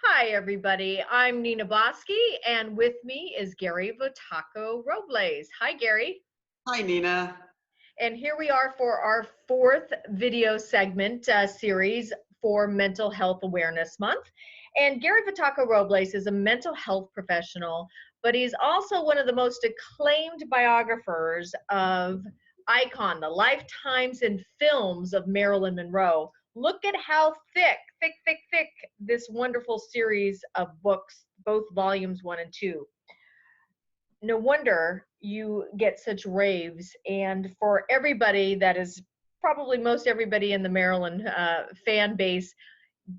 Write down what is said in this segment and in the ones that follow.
Hi, everybody. I'm Nina Bosky, and with me is Gary Votaco Robles. Hi, Gary. Hi, Nina. And here we are for our fourth video segment series for Mental Health Awareness Month. And Gary Votaco Robles is a mental health professional, but he's also one of the most acclaimed biographers of Icon, the lifetimes and films of Marilyn Monroe. Look at how thick this wonderful series of books, both volumes 1 and 2. No wonder you get such raves. And for everybody that is probably most everybody in the Maryland fan base,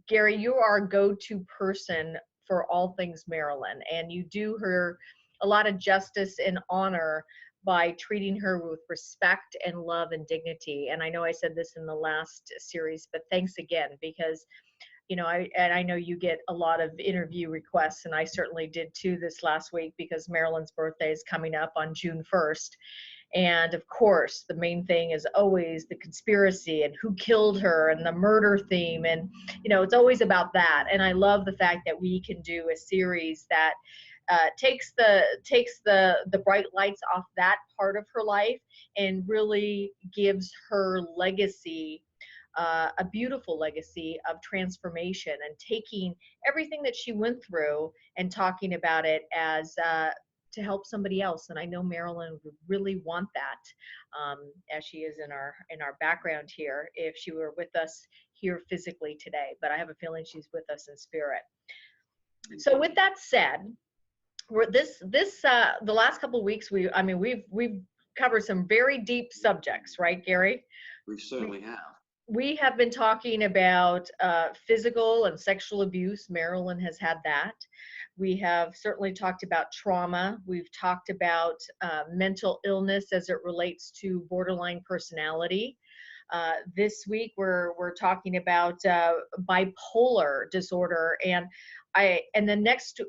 Gary, you are a go-to person for all things Maryland, and you do her a lot of justice and honor by treating her with respect and love and dignity. And I know I said this in the last series, but thanks again, because I know you get a lot of interview requests, and I certainly did too this last week because Marilyn's birthday is coming up on June 1st. And of course, the main thing is always the conspiracy and who killed her and the murder theme. And, it's always about that. And I love the fact that we can do a series that takes the bright lights off that part of her life and really gives her legacy a beautiful legacy of transformation and taking everything that she went through and talking about it as to help somebody else. And I know Marilyn would really want that, as she is in our background here, if she were with us here physically today. But I have a feeling she's with us in spirit. So with that said, the last couple of weeks we've covered some very deep subjects, right, Gary? We certainly have. We have been talking about physical and sexual abuse. Marilyn has had that. We have certainly talked about trauma. We've talked about mental illness as it relates to borderline personality. This week we're talking about bipolar disorder, and then next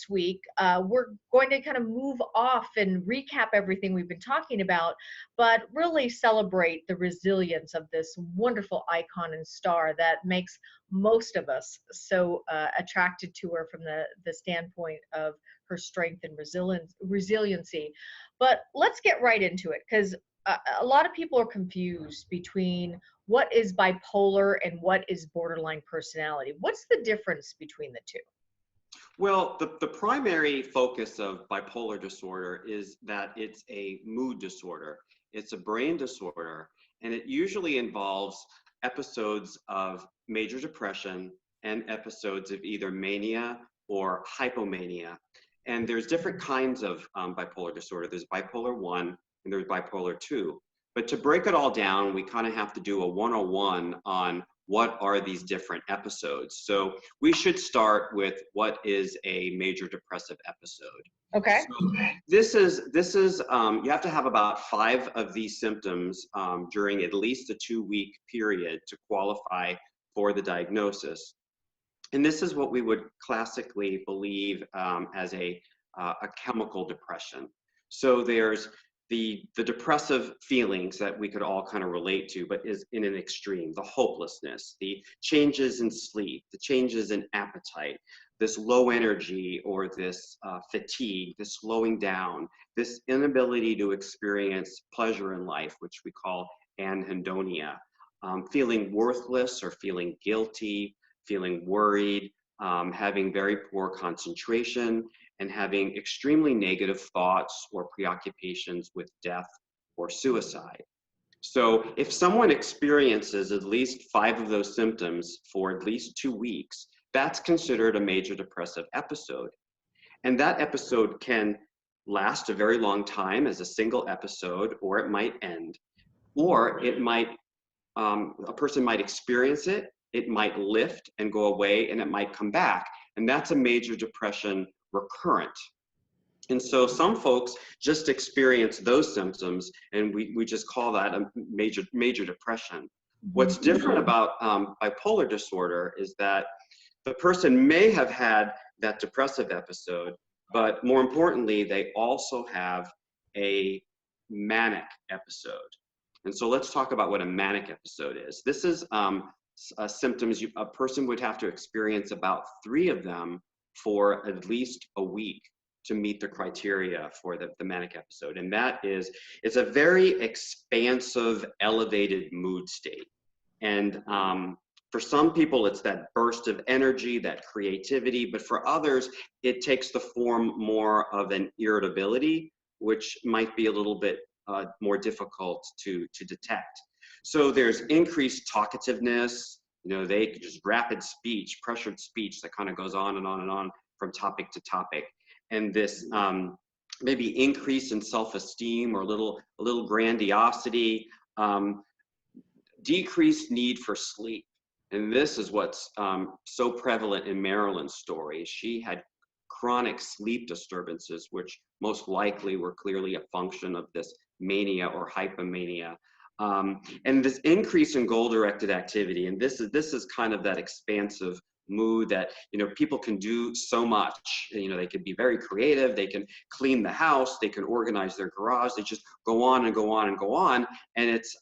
week we're going to kind of move off and recap everything we've been talking about, but really celebrate the resilience of this wonderful icon and star that makes most of us so attracted to her from the standpoint of her strength and resiliency. But let's get right into it, because a lot of people are confused between what is bipolar and what is borderline personality. What's the difference between the two? Well, the primary focus of bipolar disorder is that it's a mood disorder. It's a brain disorder, and it usually involves episodes of major depression and episodes of either mania or hypomania. And there's different kinds of bipolar disorder. There's bipolar 1 and there's bipolar 2. But to break it all down, we kind of have to do a 101 on what are these different episodes. So we should start with what is a major depressive episode. Okay. So this is you have to have about 5 of these symptoms during at least a 2-week period to qualify for the diagnosis. And this is what we would classically believe as a chemical depression. So there's the depressive feelings that we could all kind of relate to, but is in an extreme: the hopelessness, the changes in sleep, the changes in appetite, this low energy or this fatigue, this slowing down, this inability to experience pleasure in life, which we call anhedonia, feeling worthless or feeling guilty, feeling worried, having very poor concentration, and having extremely negative thoughts or preoccupations with death or suicide. So if someone experiences at least 5 of those symptoms for at least 2 weeks, that's considered a major depressive episode. And that episode can last a very long time as a single episode, or it might end. Or it might, a person might experience it, it might lift and go away, and it might come back. And that's a major depression recurrent. And so some folks just experience those symptoms, and we just call that a major depression. What's different about bipolar disorder is that the person may have had that depressive episode, but more importantly, they also have a manic episode. And so let's talk about what a manic episode is. This is symptoms, a person would have to experience about 3 of them for at least a week to meet the criteria for the manic episode. And that is, it's a very expansive, elevated mood state. And for some people, it's that burst of energy, that creativity, but for others, it takes the form more of an irritability, which might be a little bit more difficult to detect. So there's increased talkativeness, they just rapid speech, pressured speech that kind of goes on and on and on from topic to topic. And this maybe increase in self-esteem or a little grandiosity, decreased need for sleep. And this is what's so prevalent in Marilyn's story. She had chronic sleep disturbances, which most likely were clearly a function of this mania or hypomania. And this increase in goal-directed activity, and this is kind of that expansive mood that people can do so much. They can be very creative, they can clean the house, they can organize their garage, they just go on and go on and go on. And it's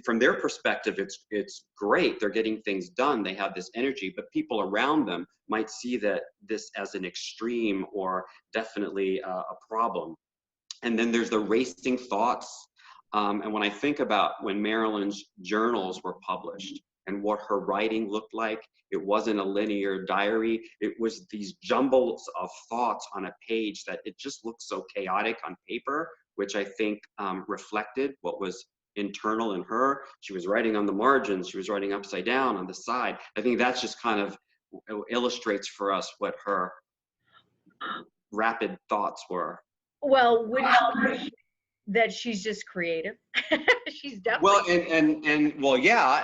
from their perspective, it's great. They're getting things done. They have this energy, but people around them might see this as an extreme or definitely a problem. And then there's the racing thoughts. And when I think about when Marilyn's journals were published and what her writing looked like, it wasn't a linear diary. It was these jumbles of thoughts on a page that it just looked so chaotic on paper, which I think reflected what was internal in her. She was writing on the margins. She was writing upside down on the side. I think that's just kind of illustrates for us what her rapid thoughts were. Well, wouldn't you say that she's just creative? She's definitely Well,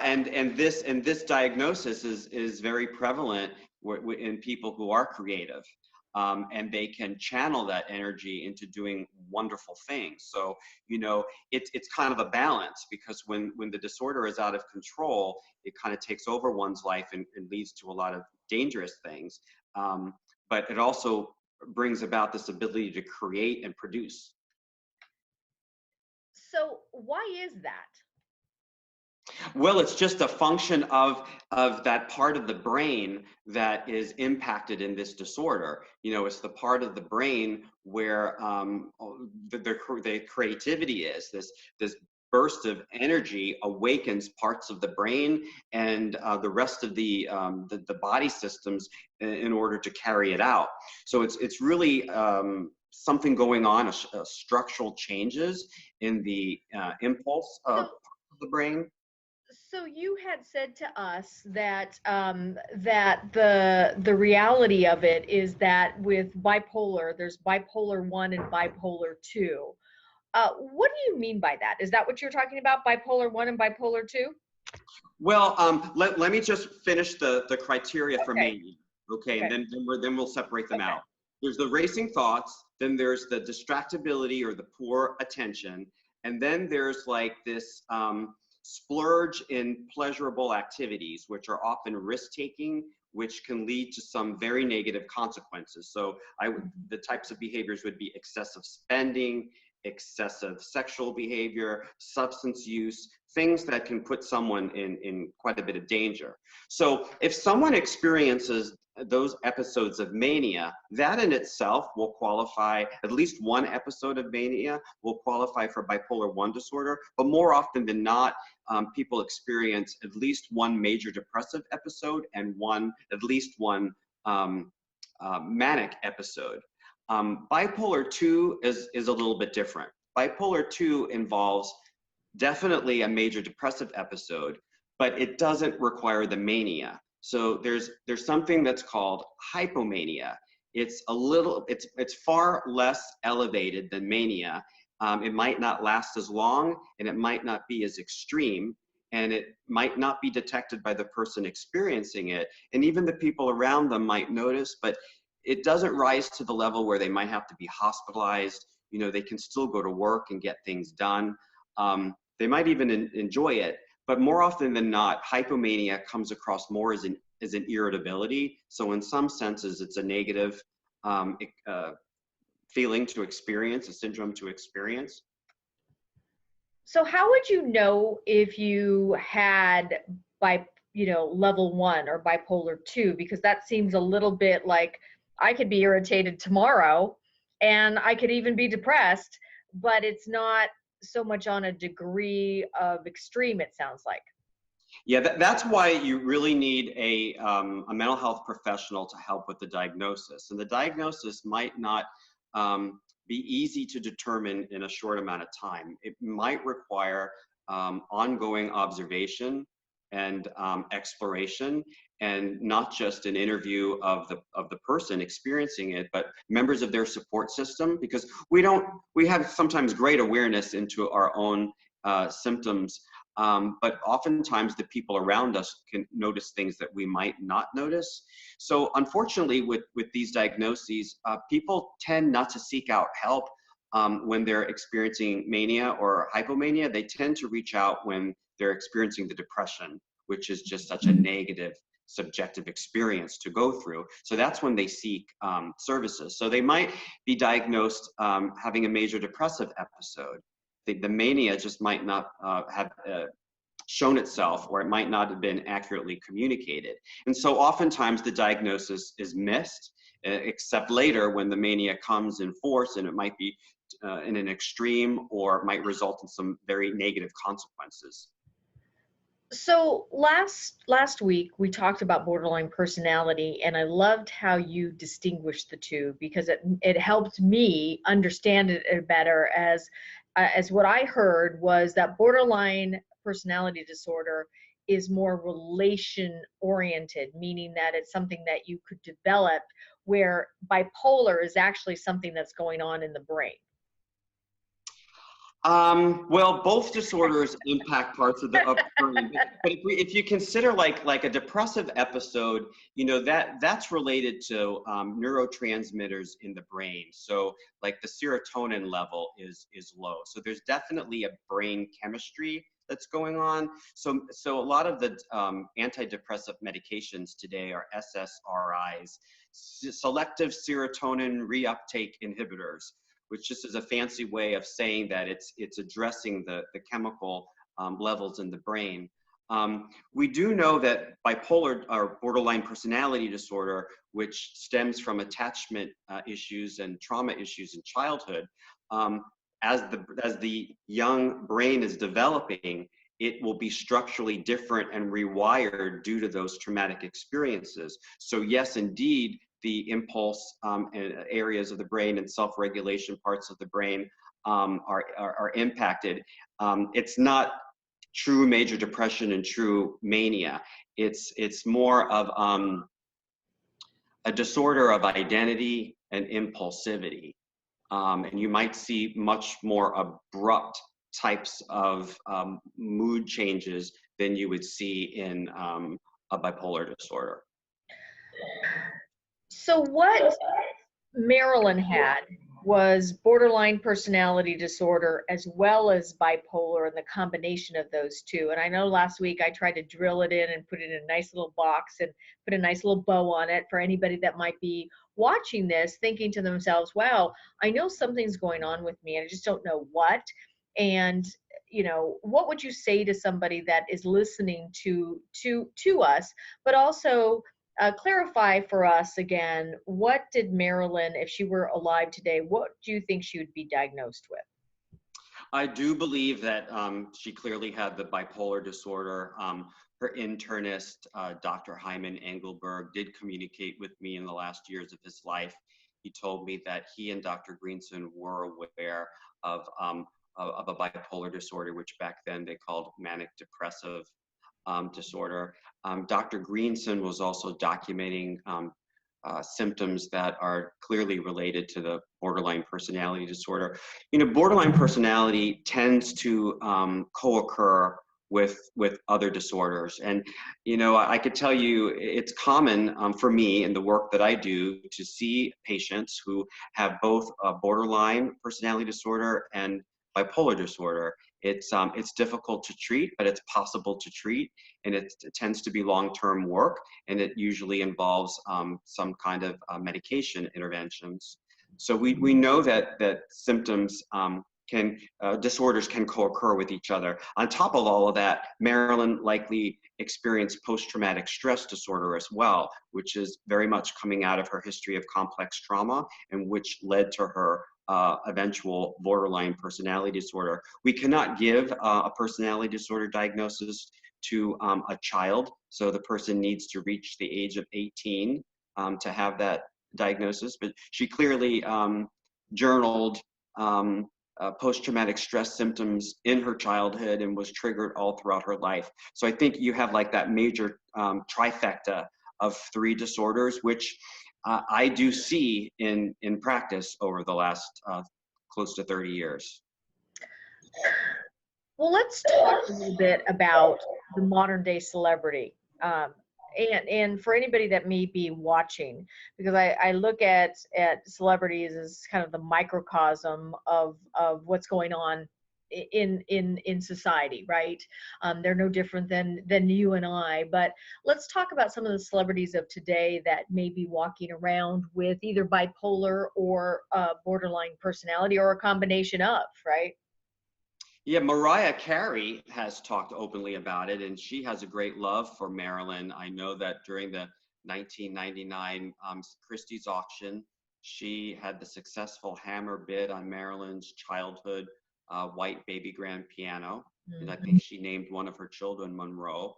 and this diagnosis is very prevalent in people who are creative, and they can channel that energy into doing wonderful things. So it's kind of a balance, because when the disorder is out of control, it kind of takes over one's life and leads to a lot of dangerous things. But it also brings about this ability to create and produce. So why is that? Well, it's just a function of that part of the brain that is impacted in this disorder. It's the part of the brain where the creativity is. This burst of energy awakens parts of the brain and the rest of the body systems in order to carry it out. So it's really something going on, structural changes in the impulse of the brain. So you had said to us that that the reality of it is that with bipolar, there's bipolar 1 and bipolar 2. What do you mean by that? Is that what you're talking about, bipolar 1 and bipolar 2? Well, let me just finish the criteria for Okay. mania, okay? Okay. And then we'll separate them Okay. out. There's the racing thoughts, then there's the distractibility or the poor attention, and then there's like this splurge in pleasurable activities, which are often risk-taking, which can lead to some very negative consequences. So the types of behaviors would be excessive spending, excessive sexual behavior, substance use, things that can put someone in quite a bit of danger. So if someone experiences those episodes of mania, that in itself will qualify, at least one episode of mania will qualify for bipolar 1 disorder, but more often than not, people experience at least one major depressive episode and at least one manic episode. Bipolar 2 is a little bit different. Bipolar 2 involves definitely a major depressive episode, but it doesn't require the mania. So there's something that's called hypomania. It's far less elevated than mania. It might not last as long, and it might not be as extreme, and it might not be detected by the person experiencing it, and even the people around them might notice, but it doesn't rise to the level where they might have to be hospitalized. They can still go to work and get things done. They might even enjoy it, but more often than not, hypomania comes across more as an irritability. So in some senses, it's a negative feeling to experience, a syndrome to experience. So how would you know if you had level 1 or bipolar 2, because that seems a little bit like I could be irritated tomorrow and I could even be depressed, but it's not so much on a degree of extreme, it sounds like. Yeah, that's why you really need a mental health professional to help with the diagnosis. And the diagnosis might not be easy to determine in a short amount of time. It might require ongoing observation and exploration, and not just an interview of the person experiencing it, but members of their support system, because we have sometimes great awareness into our own symptoms. But oftentimes the people around us can notice things that we might not notice. So unfortunately, with these diagnoses, people tend not to seek out help when they're experiencing mania or hypomania. They tend to reach out when they're experiencing the depression, which is just such a negative subjective experience to go through. So that's when they seek services. So they might be diagnosed having a major depressive episode. The mania just might not have shown itself, or it might not have been accurately communicated. And so oftentimes the diagnosis is missed, except later when the mania comes in force, and it might be in an extreme, or might result in some very negative consequences. So last week we talked about borderline personality, and I loved how you distinguished the two, because it helped me understand it better, as what I heard was that borderline personality disorder is more relation oriented, meaning that it's something that you could develop, where bipolar is actually something that's going on in the brain. Well, both disorders impact parts of the brain, but if you consider like a depressive episode, that's related to neurotransmitters in the brain. So like the serotonin level is low. So there's definitely a brain chemistry that's going on. So a lot of the antidepressant medications today are SSRIs, selective serotonin reuptake inhibitors, which just is a fancy way of saying that it's addressing the chemical levels in the brain. We do know that bipolar or borderline personality disorder, which stems from attachment issues and trauma issues in childhood, as the young brain is developing, it will be structurally different and rewired due to those traumatic experiences. So yes, indeed, the impulse areas of the brain and self-regulation parts of the brain are impacted. It's not true major depression and true mania. It's more of a disorder of identity and impulsivity. And you might see much more abrupt types of mood changes than you would see in a bipolar disorder. So what Marilyn had was borderline personality disorder as well as bipolar, and the combination of those two. And I know last week I tried to drill it in and put it in a nice little box and put a nice little bow on it for anybody that might be watching this thinking to themselves, wow, I know something's going on with me and I just don't know what. And what would you say to somebody that is listening to us, but also clarify for us again, what did Marilyn, if she were alive today, what do you think she would be diagnosed with? I do believe that she clearly had the bipolar disorder. Her internist, Dr. Hyman Engelberg, did communicate with me in the last years of his life. He told me that he and Dr. Greenson were aware of a bipolar disorder, which back then they called manic depressive disorder. Dr. Greenson was also documenting symptoms that are clearly related to the borderline personality disorder. Borderline personality tends to co-occur with other disorders. And, I could tell you it's common for me in the work that I do to see patients who have both a borderline personality disorder and bipolar disorder. It's difficult to treat, but it's possible to treat, and it tends to be long-term work, and it usually involves some kind of medication interventions. So we know that symptoms disorders can co-occur with each other. On top of all of that, Marilyn likely experienced post-traumatic stress disorder as well, which is very much coming out of her history of complex trauma, and which led to her eventual borderline personality disorder. We cannot give a personality disorder diagnosis to a child, so the person needs to reach the age of 18 to have that diagnosis, but she clearly journaled post-traumatic stress symptoms in her childhood and was triggered all throughout her life. So I think you have like that major trifecta of 3 disorders, which I do see in practice over the last close to 30 years. Well, let's talk a little bit about the modern day celebrity. And for anybody that may be watching, because I look at celebrities as kind of the microcosm of what's going on in society, right? They're no different than you and I. But let's talk about some of the celebrities of today that may be walking around with either bipolar or borderline personality, or a combination of, right? Yeah, Mariah Carey has talked openly about it, and she has a great love for Marilyn. I know that during the 1999 Christie's auction, she had the successful hammer bid on Marilyn's childhood white baby grand piano, and I think she named one of her children Monroe.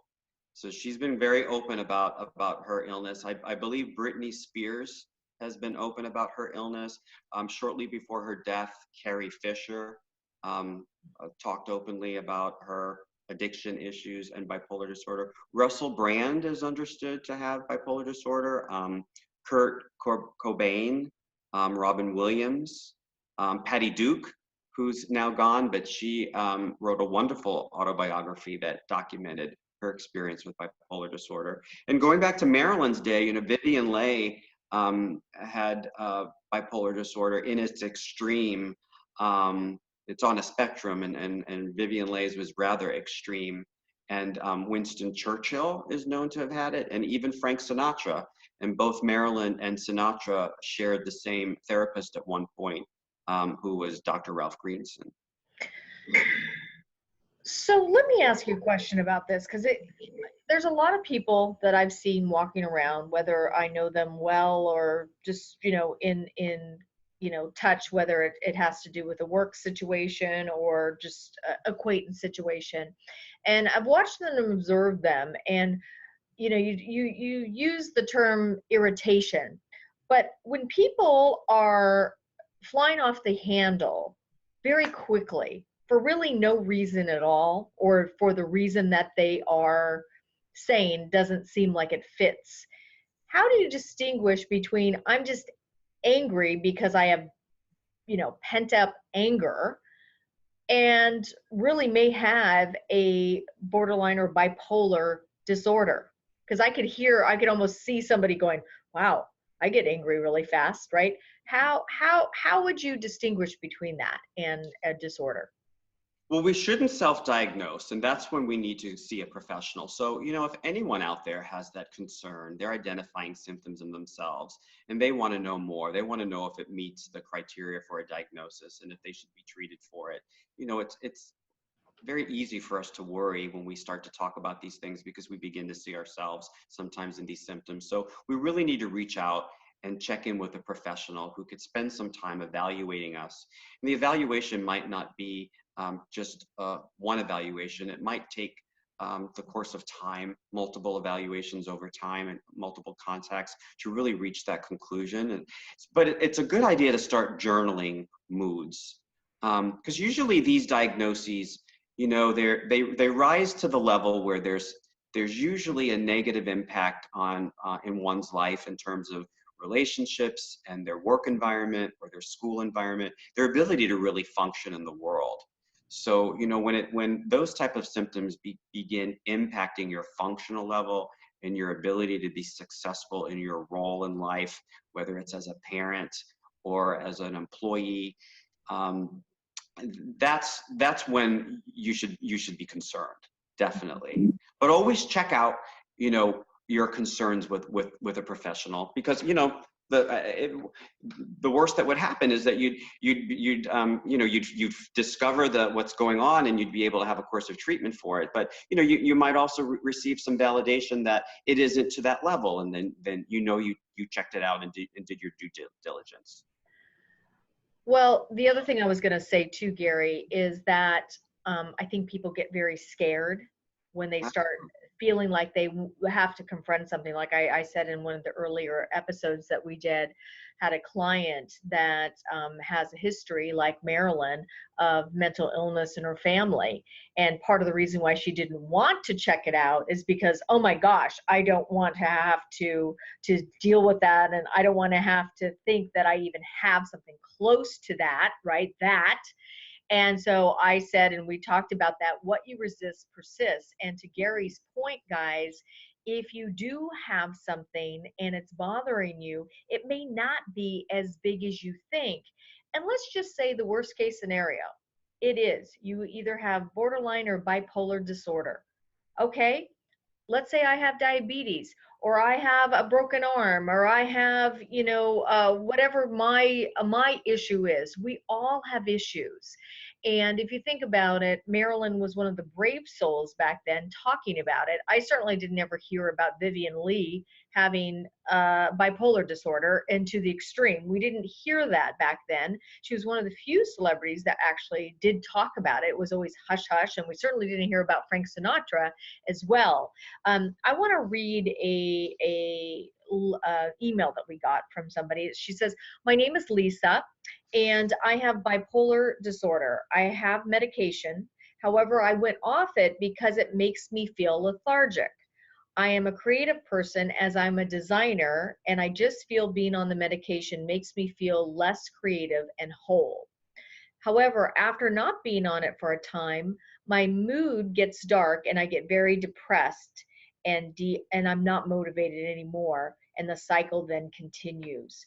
So she's been very open about her illness. I believe Britney Spears has been open about her illness. Shortly before her death, Carrie Fisher talked openly about her addiction issues and bipolar disorder. Russell Brand is understood to have bipolar disorder. Kurt Cobain, Robin Williams, Patty Duke, who's now gone, but she wrote a wonderful autobiography that documented her experience with bipolar disorder. And going back to Marilyn's day, Vivian Leigh had bipolar disorder in its extreme. It's on a spectrum, and Vivian Leigh's was rather extreme. And Winston Churchill is known to have had it, and even Frank Sinatra. And both Marilyn and Sinatra shared the same therapist at one point, who was Dr. Ralph Greenson. So let me ask you a question about this, because there's a lot of people that I've seen walking around, whether I know them well or just, in touch, whether it has to do with a work situation or just acquaintance situation. And I've watched them and observed them, and you use the term irritation, but when people are flying off the handle very quickly for really no reason at all, or for the reason that they are saying doesn't seem like it fits, how do you distinguish between I'm just angry because I have, pent up anger, and really may have a borderline or bipolar disorder? Because I could almost see somebody going, wow, I get angry really fast, right? How would you distinguish between that and a disorder? Well, we shouldn't self-diagnose, and that's when we need to see a professional. So, if anyone out there has that concern, they're identifying symptoms in themselves, and they want to know more. They want to know if it meets the criteria for a diagnosis and if they should be treated for it. It's very easy for us to worry when we start to talk about these things, because we begin to see ourselves sometimes in these symptoms. So we really need to reach out and check in with a professional who could spend some time evaluating us. And the evaluation might not be just one evaluation. It might take the course of time, multiple evaluations over time and multiple contacts to really reach that conclusion. But it's a good idea to start journaling moods, because usually these diagnoses, they rise to the level where there's usually a negative impact on in one's life in terms of relationships and their work environment or their school environment, their ability to really function in the world. So, when those type of symptoms begin impacting your functional level and your ability to be successful in your role in life, whether it's as a parent or as an employee, that's when you should be concerned, definitely. But always check out, your concerns with a professional, because, the worst that would happen is that you'd discover what's going on, and you'd be able to have a course of treatment for it. But you might also receive some validation that it isn't to that level, and then you checked it out and did your due diligence. Well, the other thing I was going to say too, Gary, is that I think people get very scared when they start feeling like they have to confront something. Like I said in one of the earlier episodes that we did, had a client that has a history, like Marilyn, of mental illness in her family. And part of the reason why she didn't want to check it out is because, oh my gosh, I don't want to have to deal with that. And I don't want to have to think that I even have something close to that, right? And so I said, and we talked about that, what you resist persists. And to Gary's point, guys, if you do have something and it's bothering you, it may not be as big as you think. And let's just say the worst case scenario, it is. You either have borderline or bipolar disorder. Okay, let's say I have diabetes, or I have a broken arm, or I have, whatever my issue is. We all have issues. And if you think about it, Marilyn was one of the brave souls back then talking about it. I certainly didn't ever hear about Vivian Lee having bipolar disorder, and to the extreme. We didn't hear that back then. She was one of the few celebrities that actually did talk about it. It was always hush hush, and we certainly didn't hear about Frank Sinatra as well. I want to read a email that we got from somebody. She says, "My name is Lisa, and I have bipolar disorder. I have medication. However, I went off it because it makes me feel lethargic. I am a creative person as I'm a designer, and I just feel being on the medication makes me feel less creative and whole. However, after not being on it for a time, my mood gets dark and I get very depressed, and I'm not motivated anymore, and the cycle then continues."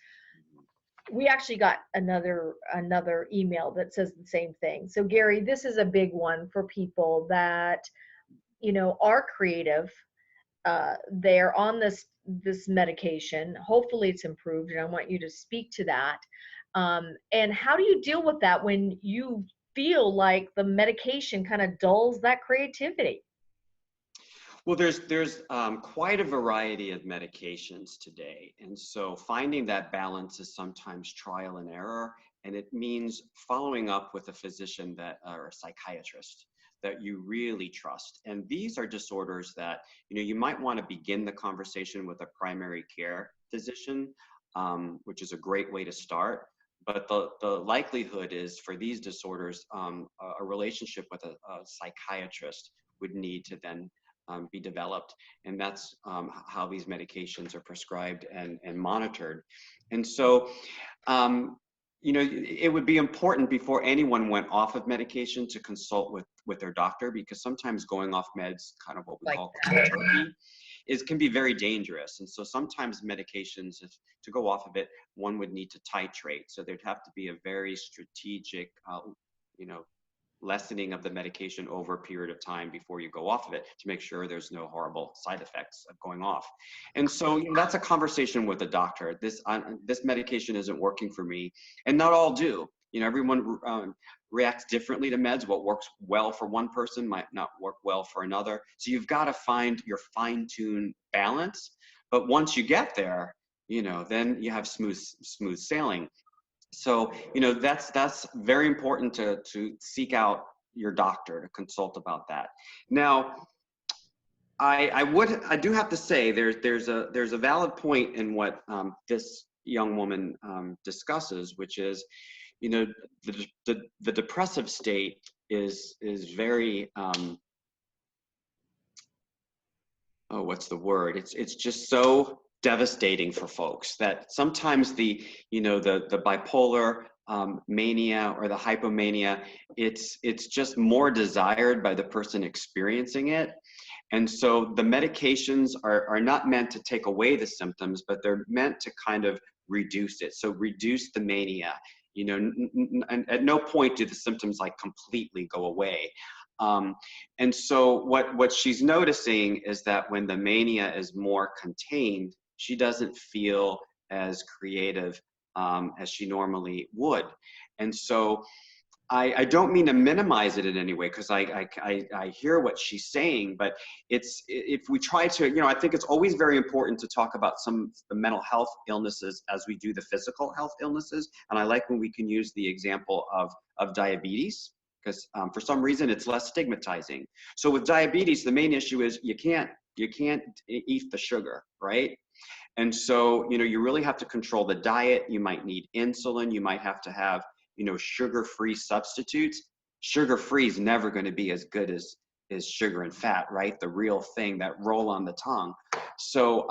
We actually got another email that says the same thing. So Gary, this is a big one for people that are creative. They're on this medication. Hopefully it's improved, and I want you to speak to that. And how do you deal with that when you feel like the medication kind of dulls that creativity? Well, there's quite a variety of medications today, and so finding that balance is sometimes trial and error, and it means following up with a physician or a psychiatrist that you really trust. And these are disorders that you might want to begin the conversation with a primary care physician, which is a great way to start. But the likelihood is for these disorders, a relationship with a psychiatrist would need to then be developed, and that's how these medications are prescribed and monitored. And so it would be important before anyone went off of medication to consult with their doctor, because sometimes going off meds, kind of what we call cold turkey, can be very dangerous. And so sometimes medications, to go off of it, one would need to titrate. So there'd have to be a very strategic lessening of the medication over a period of time before you go off of it, to make sure there's no horrible side effects of going off. And so that's a conversation with the doctor. This medication isn't working for me, and not all do. Everyone reacts differently to meds. What works well for one person might not work well for another. So you've got to find your fine-tuned balance. But once you get there, then you have smooth sailing. So, that's very important to seek out your doctor to consult about that. Now, I do have to say there's a valid point in what this young woman discusses, which is, the depressive state is very what's the word? It's just so devastating for folks that sometimes the bipolar mania or the hypomania, it's just more desired by the person experiencing it. And so the medications are not meant to take away the symptoms, but they're meant to kind of reduce it. So reduce the mania. And at no point do the symptoms completely go away. And so what she's noticing is that when the mania is more contained, she doesn't feel as creative as she normally would. And so I don't mean to minimize it in any way, because I hear what she's saying, but if we try to, I think it's always very important to talk about some of the mental health illnesses as we do the physical health illnesses. And I like when we can use the example of diabetes, because for some reason it's less stigmatizing. So with diabetes, the main issue is you can't eat the sugar, right? And so, you really have to control the diet. You might need insulin. You might have to have, sugar-free substitutes. Sugar-free is never going to be as good as sugar and fat, right? The real thing that roll on the tongue. So,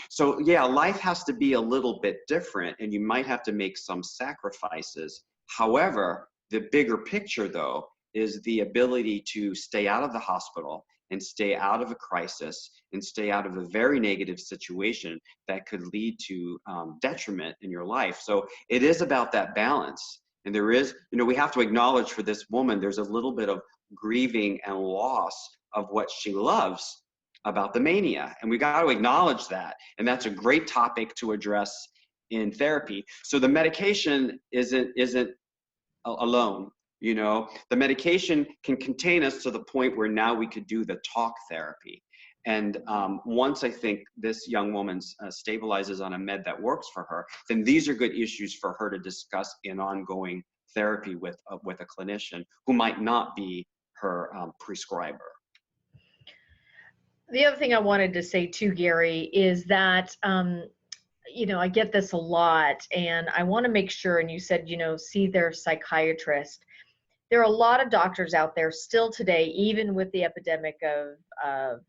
so yeah, life has to be a little bit different, and you might have to make some sacrifices. However, the bigger picture, though, is the ability to stay out of the hospital and stay out of a crisis and stay out of a very negative situation that could lead to detriment in your life. So it is about that balance. And there is, we have to acknowledge for this woman, there's a little bit of grieving and loss of what she loves about the mania. And we got to acknowledge that. And that's a great topic to address in therapy. So the medication isn't alone. The medication can contain us to the point where now we could do the talk therapy. And once I think this young woman stabilizes on a med that works for her, then these are good issues for her to discuss in ongoing therapy with a clinician who might not be her prescriber. The other thing I wanted to say too, Gary, is that I get this a lot, and I want to make sure, and you said, see their psychiatrist. There are a lot of doctors out there still today, even with the epidemic of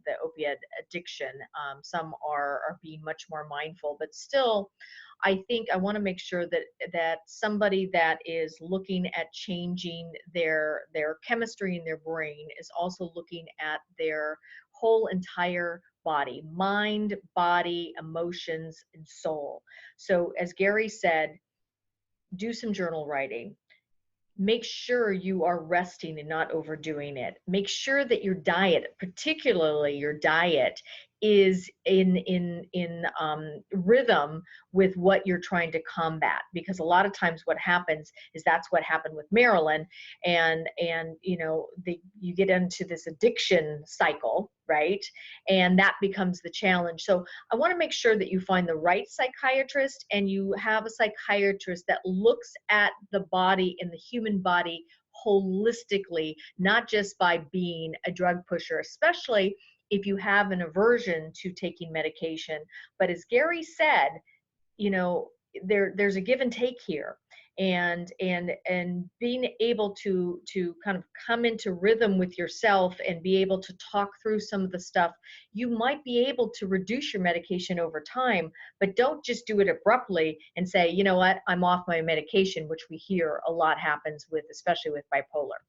the opiate addiction. Some are being much more mindful, but still, I think I want to make sure that somebody that is looking at changing their chemistry in their brain is also looking at their whole entire body, mind, body, emotions, and soul. So as Gary said, do some journal writing. Make sure you are resting and not overdoing it. Make sure that your diet, particularly your diet, is in rhythm with what you're trying to combat. Because a lot of times what happens is that's what happened with Marilyn, and you get into this addiction cycle, right? And that becomes the challenge. So I want to make sure that you find the right psychiatrist, and you have a psychiatrist that looks at the body and the human body holistically, not just by being a drug pusher, especially if you have an aversion to taking medication. But as Gary said, there's a give and take here, and being able to kind of come into rhythm with yourself and be able to talk through some of the stuff, you might be able to reduce your medication over time. But don't just do it abruptly and say, you know what, I'm off my medication, which we hear a lot happens with, especially with bipolar.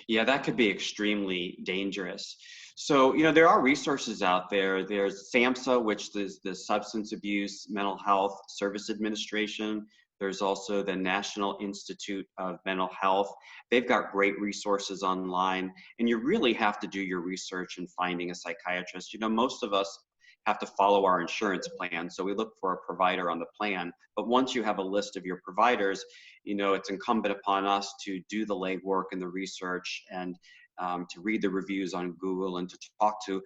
Yeah, that could be extremely dangerous. So, there are resources out there. There's SAMHSA, which is the Substance Abuse Mental Health Service Administration. There's also the National Institute of Mental Health. They've got great resources online, and you really have to do your research in finding a psychiatrist. Most of us have to follow our insurance plan, so we look for a provider on the plan. But once you have a list of your providers, it's incumbent upon us to do the legwork and the research, and to read the reviews on Google, and to talk to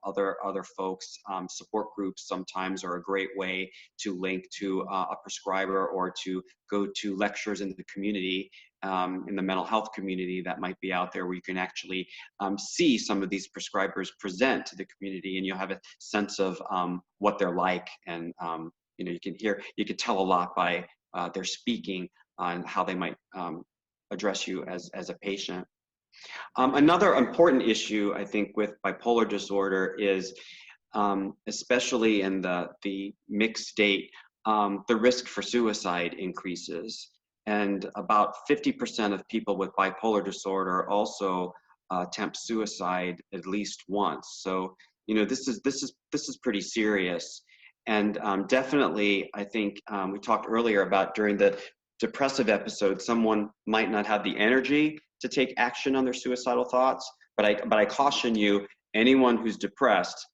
other folks. Support groups sometimes are a great way to link to a prescriber, or to go to lectures in the community, in the mental health community that might be out there, where you can actually see some of these prescribers present to the community, and you'll have a sense of what they're like. And you can tell a lot by their speaking on how they might address you as a patient. Another important issue, I think, with bipolar disorder is, especially in the mixed state, the risk for suicide increases. And about 50% of people with bipolar disorder also attempt suicide at least once. So, this is pretty serious. And definitely, I think we talked earlier about, during the depressive episode, someone might not have the energy to take action on their suicidal thoughts, but I caution you, anyone who's depressed,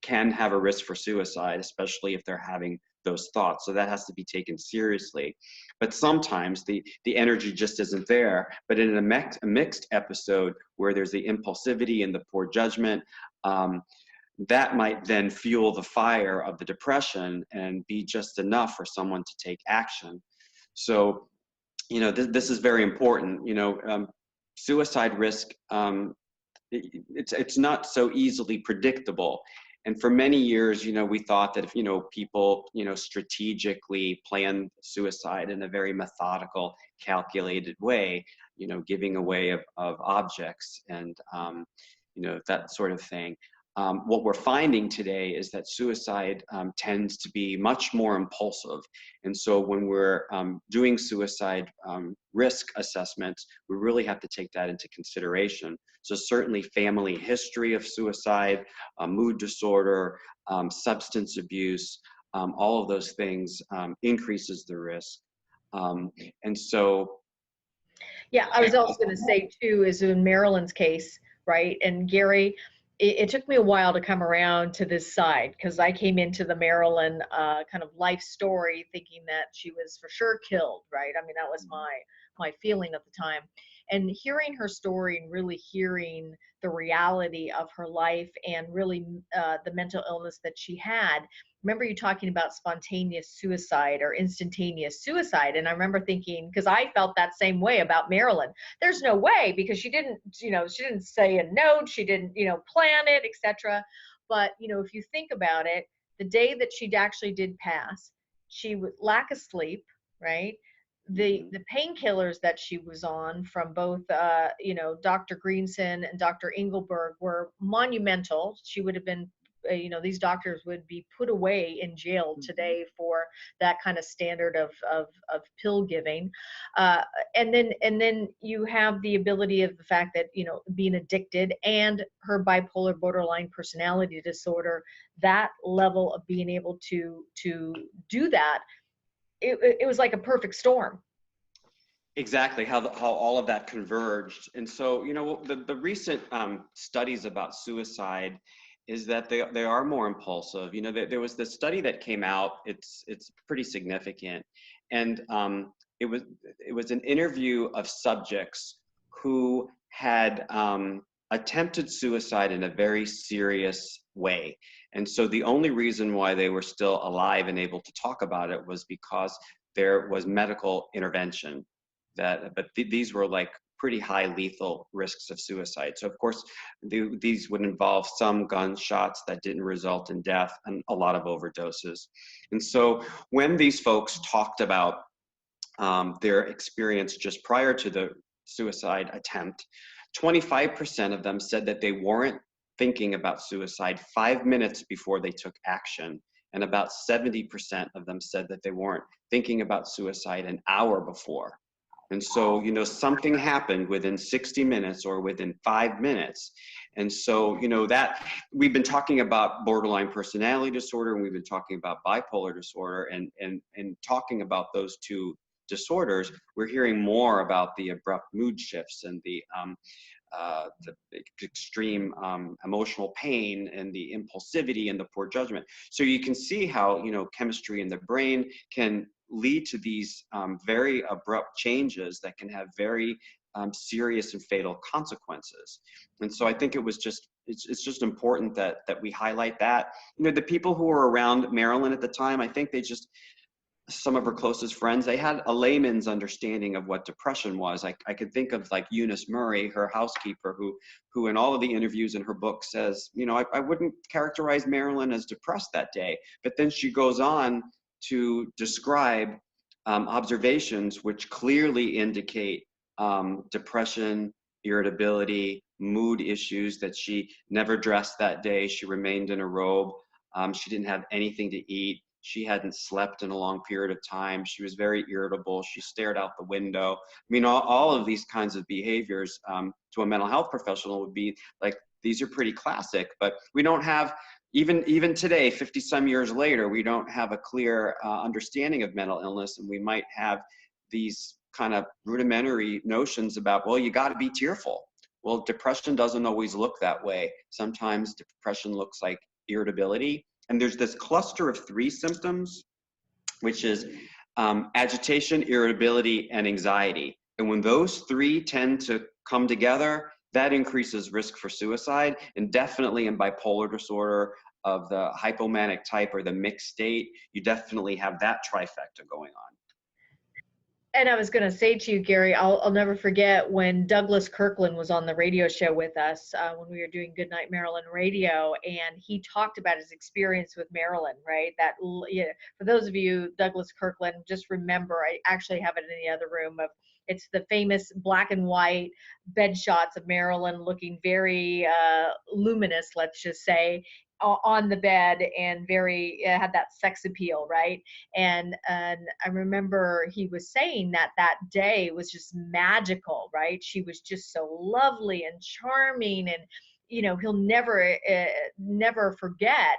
can have a risk for suicide, especially if they're having those thoughts. So that has to be taken seriously. But sometimes the energy just isn't there. But in a mixed episode where there's the impulsivity and the poor judgment, that might then fuel the fire of the depression and be just enough for someone to take action. So, this is very important. Suicide risk, it's not so easily predictable. And for many years, we thought that if, people, strategically plan suicide in a very methodical, calculated way, giving away of objects and, that sort of thing. What we're finding today is that suicide tends to be much more impulsive. And so when we're doing suicide risk assessments, we really have to take that into consideration. So certainly family history of suicide, mood disorder, substance abuse, all of those things increases the risk. And so. Yeah, I was also going to say too, is in Marilyn's case, right? And Gary, it took me a while to come around to this side because I came into the Marilyn kind of life story thinking that she was for sure killed, right? I mean, that was my feeling at the time. And hearing her story and really hearing the reality of her life and really the mental illness that she had. Remember you talking about spontaneous suicide or instantaneous suicide. And I remember thinking, because I felt that same way about Marilyn. There's no way, because she didn't say a note, she didn't, plan it, etc. But, if you think about it, the day that she actually did pass, she would lack of sleep, right? The painkillers that she was on from both Dr. Greenson and Dr. Engelberg were monumental. She would have been these doctors would be put away in jail today for that kind of standard of pill giving. And then you have the ability of the fact that, being addicted and her bipolar borderline personality disorder, that level of being able to do that, it was like a perfect storm. Exactly, how all of that converged. And so, the recent studies about suicide is that they are more impulsive. There was this study that came out. It's pretty significant, and it was an interview of subjects who had attempted suicide in a very serious way. And so the only reason why they were still alive and able to talk about it was because there was medical intervention. These were like pretty high lethal risks of suicide. So of course, these would involve some gunshots that didn't result in death and a lot of overdoses. And so when these folks talked about their experience just prior to the suicide attempt, 25% of them said that they weren't thinking about suicide 5 minutes before they took action. And about 70% of them said that they weren't thinking about suicide an hour before. And so, something happened within 60 minutes or within 5 minutes. And so, that we've been talking about borderline personality disorder, and we've been talking about bipolar disorder, and talking about those two disorders, we're hearing more about the abrupt mood shifts and the extreme emotional pain and the impulsivity and the poor judgment. So you can see how, chemistry in the brain can lead to these very abrupt changes that can have very serious and fatal consequences. And so I think it's just important that we highlight that. The people who were around Marilyn at the time, I think some of her closest friends, they had a layman's understanding of what depression was. I could think of like Eunice Murray, her housekeeper, who in all of the interviews in her book says, I wouldn't characterize Marilyn as depressed that day. But then she goes on to describe observations which clearly indicate depression, irritability, mood issues, that she never dressed that day. She remained in a robe. She didn't have anything to eat. She hadn't slept in a long period of time. She was very irritable. She stared out the window. I mean, all of these kinds of behaviors to a mental health professional would be like, these are pretty classic, but we don't have, even today, 50 some years later, we don't have a clear understanding of mental illness, and we might have these kind of rudimentary notions about, well, you got to be tearful. Well, depression doesn't always look that way. Sometimes depression looks like irritability. And there's this cluster of 3 symptoms, which is agitation, irritability, and anxiety. And when those 3 tend to come together, that increases risk for suicide. And definitely in bipolar disorder of the hypomanic type or the mixed state, you definitely have that trifecta going on. And I was going to say to you, Gary, I'll never forget when Douglas Kirkland was on the radio show with us when we were doing Goodnight Marilyn Radio, and he talked about his experience with Marilyn, right? That, you know, for those of you, Douglas Kirkland, just remember, I actually have it in the other room of, it's the famous black and white bed shots of Marilyn looking very luminous, let's just say, on the bed, and very had that sex appeal, right? And I remember he was saying that that day was just magical, right? She was just so lovely and charming, and you know, he'll never forget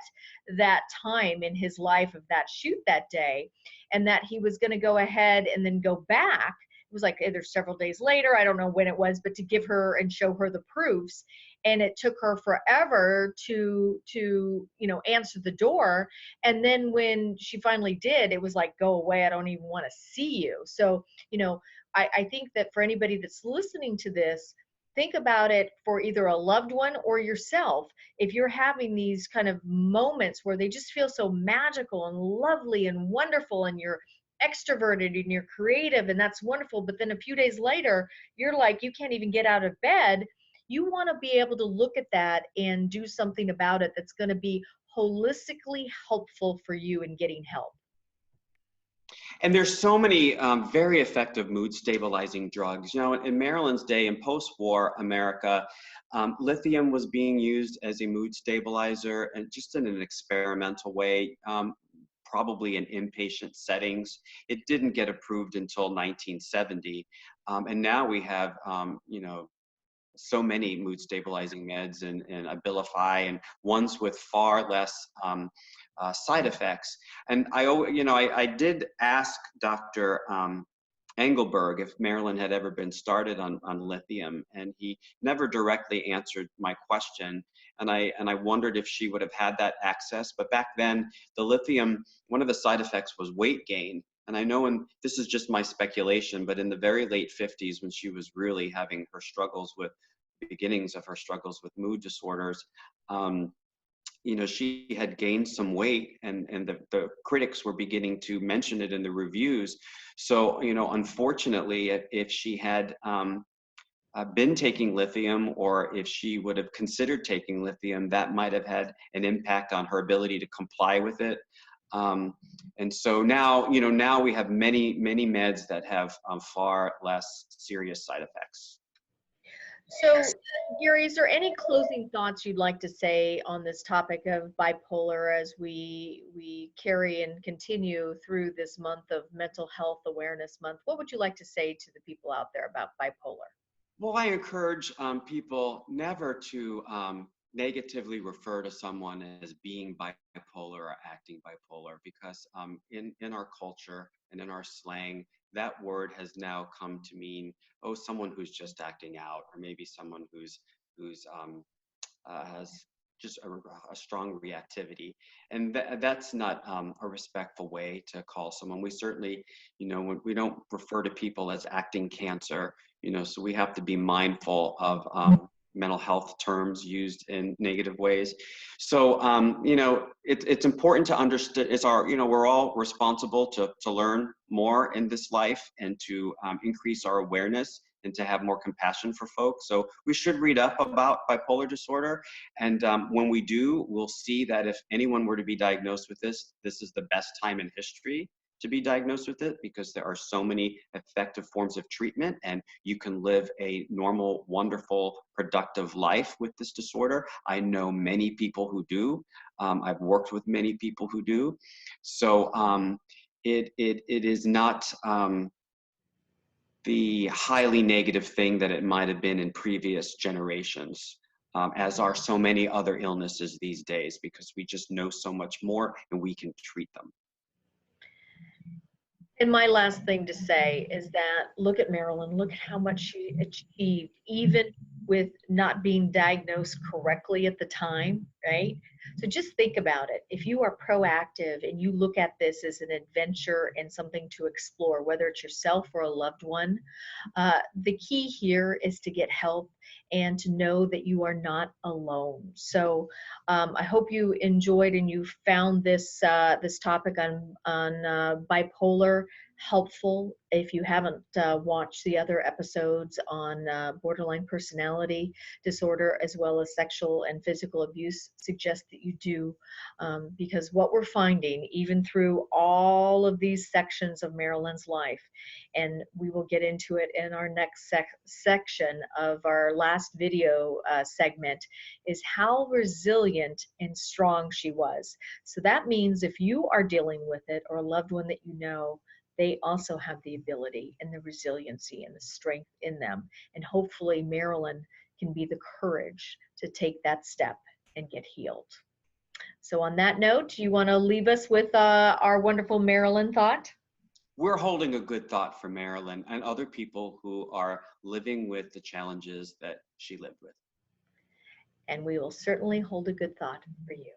that time in his life of that shoot that day, and that he was going to go ahead and then go back. It was like either several days later, I don't know when it was, but to give her and show her the proofs. And it took her forever to you know, answer the door. And then when she finally did, it was like, go away, I don't even want to see you. So, you know, I think that for anybody that's listening to this, think about it for either a loved one or yourself. If you're having these kind of moments where they just feel so magical and lovely and wonderful, and you're extroverted and you're creative, and that's wonderful, but then a few days later you're like, you can't even get out of bed, you want to be able to look at that and do something about it that's going to be holistically helpful for you in getting help. And there's so many very effective mood stabilizing drugs. You know, in Marilyn's day, in post-war America, lithium was being used as a mood stabilizer, and just in an experimental way, probably in inpatient settings. It didn't get approved until 1970. And now we have, you know, so many mood stabilizing meds and Abilify, and ones with far less side effects. And I did ask Dr. Engelberg if Marilyn had ever been started on lithium, and he never directly answered my question. And I wondered if she would have had that access. But back then, the lithium, one of the side effects was weight gain. And I know, and this is just my speculation, but in the very late 50s, when she was really having her struggles with, beginnings of her struggles with mood disorders, you know, she had gained some weight, and the critics were beginning to mention it in the reviews. So, you know, unfortunately, if she had been taking lithium, or if she would have considered taking lithium, that might have had an impact on her ability to comply with it. And so now, you know, now we have many meds that have far less serious side effects. So, Gary, is there any closing thoughts you'd like to say on this topic of bipolar as we carry and continue through this month of Mental Health Awareness Month? What would you like to say to the people out there about bipolar? Well, I encourage people never to negatively refer to someone as being bipolar or acting bipolar, because in our culture and in our slang, that word has now come to mean, oh, someone who's just acting out, or maybe someone who's has just a strong reactivity. And that's not a respectful way to call someone. We certainly, you know, we don't refer to people as acting cancer, you know, so we have to be mindful of mental health terms used in negative ways. So, you know, it's important to understand, it's our, you know, we're all responsible to learn more in this life, and to increase our awareness, and to have more compassion for folks. So we should read up about bipolar disorder. And when we do, we'll see that if anyone were to be diagnosed with this, this is the best time in history to be diagnosed with it, because there are so many effective forms of treatment, and you can live a normal, wonderful, productive life with this disorder. I know many people who do. I've worked with many people who do. So it is not the highly negative thing that it might have been in previous generations, as are so many other illnesses these days, because we just know so much more and we can treat them. And my last thing to say is that look at Marilyn, look at how much she achieved, even with not being diagnosed correctly at the time, right? So just think about it. If you are proactive and you look at this as an adventure and something to explore, whether it's yourself or a loved one, the key here is to get help and to know that you are not alone. So I hope you enjoyed and you found this topic on bipolar helpful. If you haven't watched the other episodes on borderline personality disorder as well as sexual and physical abuse, suggest that you do, because what we're finding, even through all of these sections of Marilyn's life, and we will get into it in our next section of our last video segment, is how resilient and strong she was. So that means if you are dealing with it or a loved one that you know, they also have the ability and the resiliency and the strength in them. And hopefully Marilyn can be the courage to take that step and get healed. So on that note, do you want to leave us with our wonderful Marilyn thought? We're holding a good thought for Marilyn and other people who are living with the challenges that she lived with. And we will certainly hold a good thought for you.